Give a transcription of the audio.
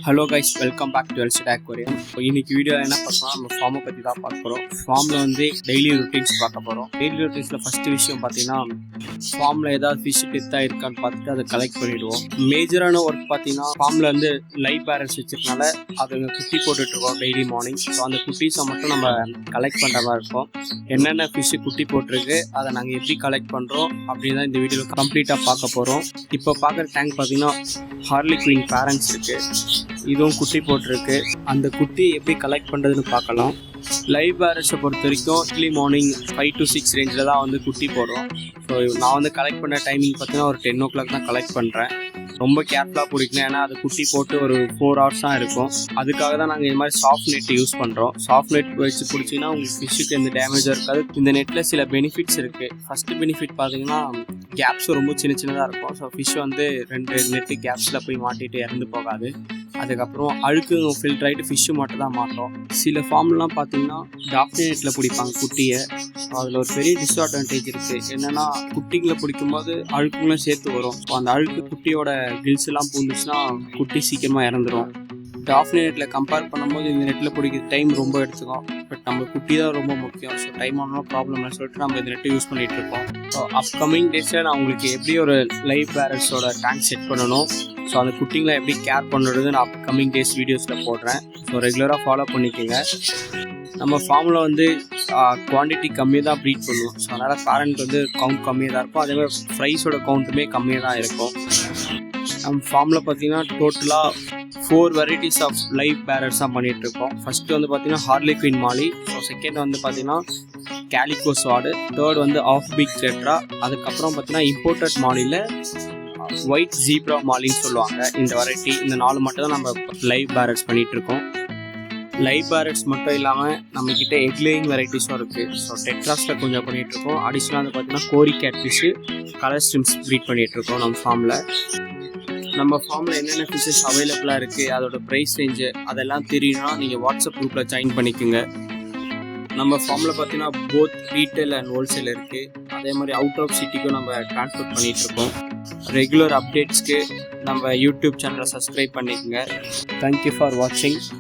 Hello guys, welcome back to LC aquarium. இன்னைக்கு video என்ன பார்க்கலாம், நம்ம ஃபார்மை பற்றி தான் பார்க்க போகிறோம். ஃபார்மில் வந்து டெய்லி ரொட்டீன்ஸ் பார்க்க போகிறோம். டெய்லி ரொட்டீன்ஸில் ஃபஸ்ட்டு விஷயம் பார்த்தீங்கன்னா, ஃபார்மில் ஏதாவது ஃபிஷ் டெத்தாக இருக்கான்னு பார்த்துட்டு அதை கலெக்ட் பண்ணிவிடுவோம். மேஜரான ஒர்க் பார்த்தீங்கன்னா, ஃபார்மில் வந்து லைவ் பேரண்ட்ஸ் வச்சிருக்கனால அதுங்க குட்டி போட்டுட்ருக்கோம் டெய்லி மார்னிங். ஸோ அந்த குட்டீஸை மட்டும் நம்ம கலெக்ட் பண்ணுற மாதிரி இருக்கும். என்னென்ன ஃபிஷ்ஷு குட்டி போட்டிருக்கு, அதை நாங்கள் எப்படி கலெக்ட் பண்ணுறோம் அப்படின்னு தான் இந்த வீடியோவில் கம்ப்ளீட்டாக பார்க்க போகிறோம். இப்போ பார்க்குற டேங்க் பார்த்தீங்கன்னா ஹார்லிக்வின் பேரண்ட்ஸ் இருக்குது, இதுவும் குட்டி போட்டிருக்கு. அந்த குட்டி எப்படி கலெக்ட் பண்ணுறதுன்னு பார்க்கலாம். லைவ் பேரண்ட்ஸை பொறுத்த வரைக்கும் early மார்னிங் 5 to 6 ரேஞ்சில் தான் வந்து குட்டி போடுறோம். ஸோ நான் வந்து கலெக்ட் பண்ண டைமிங் பார்த்தீங்கன்னா ஒரு 10 o'clock தான் கலெக்ட் பண்ணுறேன். ரொம்ப கேர்ஃபுல்லாக பிடிக்கணும், ஏன்னா அது குட்டி போட்டு ஒரு 4 hours தான் இருக்கும். அதுக்காக தான் நாங்கள் இது மாதிரி சாஃப்ட் நெட் யூஸ் பண்ணுறோம். சாஃப்ட் நெட் வச்சு பிடிச்சிங்கன்னா உங்களுக்கு ஃபிஷ்ஷுக்கு எந்த டேமேஜாக இருக்காது. இந்த நெட்டில் சில பெனிஃபிட்ஸ் இருக்குது. ஃபஸ்ட்டு பெனிஃபிட் பார்த்தீங்கன்னா, கேப்ஸும் ரொம்ப சின்னதாக இருக்கும். ஸோ ஃபிஷ் வந்து 2 நெட்டு கேப்ஸில் போய் மாட்டிட்டு இறந்து போகாது. அதுக்கப்புறம் அழுக்கு ஃபில்டர் ஆகிட்டு ஃபிஷ்ஷு மட்டும் தான் மாட்டோம். சில ஃபார்ம்லாம் பார்த்தீங்கன்னா டாப்னி நெட்டில் பிடிப்பாங்க குட்டியை. அதில் ஒரு பெரிய டிஸ்அட்வான்டேஜ் இருக்குது. என்னென்னா, குட்டிங்களை பிடிக்கும்போது அழுக்குங்களும் சேர்த்து வரும். ஸோ அந்த அழுக்கு குட்டியோட கில்ஸ் எல்லாம் பூந்துச்சுன்னா குட்டி சீக்கிரமாக இறந்துடும். டாப்னி நெட்டில் கம்பேர் பண்ணும்போது இந்த நெட்டில் பிடிக்கிற டைம் ரொம்ப எடுத்துக்கும். பட் நம்ம குட்டி தான் ரொம்ப முக்கியம். ஸோ டைம் ஆனாலும் ப்ராப்ளம்னு சொல்லிட்டு நம்ம இந்த நெட்டை யூஸ் பண்ணிகிட்டு இருக்கோம். ஸோ அப்கமிங் டேஸில் நான் உங்களுக்கு எப்படி ஒரு லைவ் பேரண்ட்ஸோட டேங்க் செட் பண்ணணும், ஸோ அந்த குட்டிங்களை எப்படி கேர் பண்ணுறது நான் அப்கமிங் டேஸ் வீடியோஸில் போடுறேன். ஸோ ரெகுலராக ஃபாலோ பண்ணிக்கோங்க. நம்ம ஃபார்மில் வந்து குவான்டிட்டி கம்மியாக தான் ப்ரீட் பண்ணுவோம். ஸோ அதனால் பேரண்ட் வந்து கவுண்ட் கம்மியாக தான் இருக்கும். அதேமாதிரி ஃப்ரைஸோட கவுண்ட்டுமே கம்மியாக தான் இருக்கும். நம்ம ஃபார்மில் பார்த்தீங்கன்னா டோட்டலாக 4 வெரைட்டிஸ் ஆஃப் லைவ் பேரண்ட்ஸ் தான் பண்ணிகிட்ருக்கோம். ஃபஸ்ட்டு வந்து பார்த்தீங்கன்னா ஹார்லிக்வின் மாலி. ஸோ செகண்ட் வந்து பார்த்தீங்கன்னா கேலிகோ ஸ்வாடு. தேர்ட் வந்து ஆஃப் பிக் டெட்ரா. அதுக்கப்புறம் பார்த்தீங்கன்னா இம்போர்ட்டட் மாலியில் ஒயிட் ஜீப்ரா மாலின்னு சொல்லுவாங்க. இந்த வெரைட்டி, இந்த 4 மட்டும் தான் நம்ம லைவ் பேரண்ட்ஸ் பண்ணிகிட்ருக்கோம். லைவ் பேரண்ட்ஸ் மட்டும் இல்லாமல் நம்மக்கிட்ட எக்லேயிங் வெரைட்டிஸும் இருக்குது. ஸோ டெட்ராஸில் கொஞ்சம் பண்ணிகிட்ருக்கோம். அடிஷ்னலாக வந்து பார்த்தீங்கன்னா கோரி கேட் ஃபிஷ்ஷு, கலர் ஸ்ட்ரிம்ஸ் ப்ரீட் பண்ணிகிட்ருக்கோம் நம்ம ஃபார்மில். நம்ம ஃபார்மில் என்னென்ன ஃபிஷ்ஷஸ் அவைலபிளாக இருக்குது, அதோட ப்ரைஸ் ரேஞ்சு அதெல்லாம் தெரியணும்னா நீங்கள் வாட்ஸ்அப் குரூப்பில் ஜாயின் பண்ணிக்கோங்க. நம்ம ஃபார்மில் பார்த்தீங்கன்னா போத் ரீட்டைல் அண்ட் ஹோல்சேல் இருக்குது. அதே மாதிரி அவுட் ஆஃப் சிட்டிக்கும் நம்ம ட்ரான்ஸ்போர்ட் பண்ணிகிட்ருக்கோம். ரெகுலர் அப்டேட்ஸ்க்கு நம்ம யூடியூப் சேனலை சப்ஸ்கிரைப் பண்ணிக்கோங்க. தேங்க்யூ ஃபார் வாட்சிங்.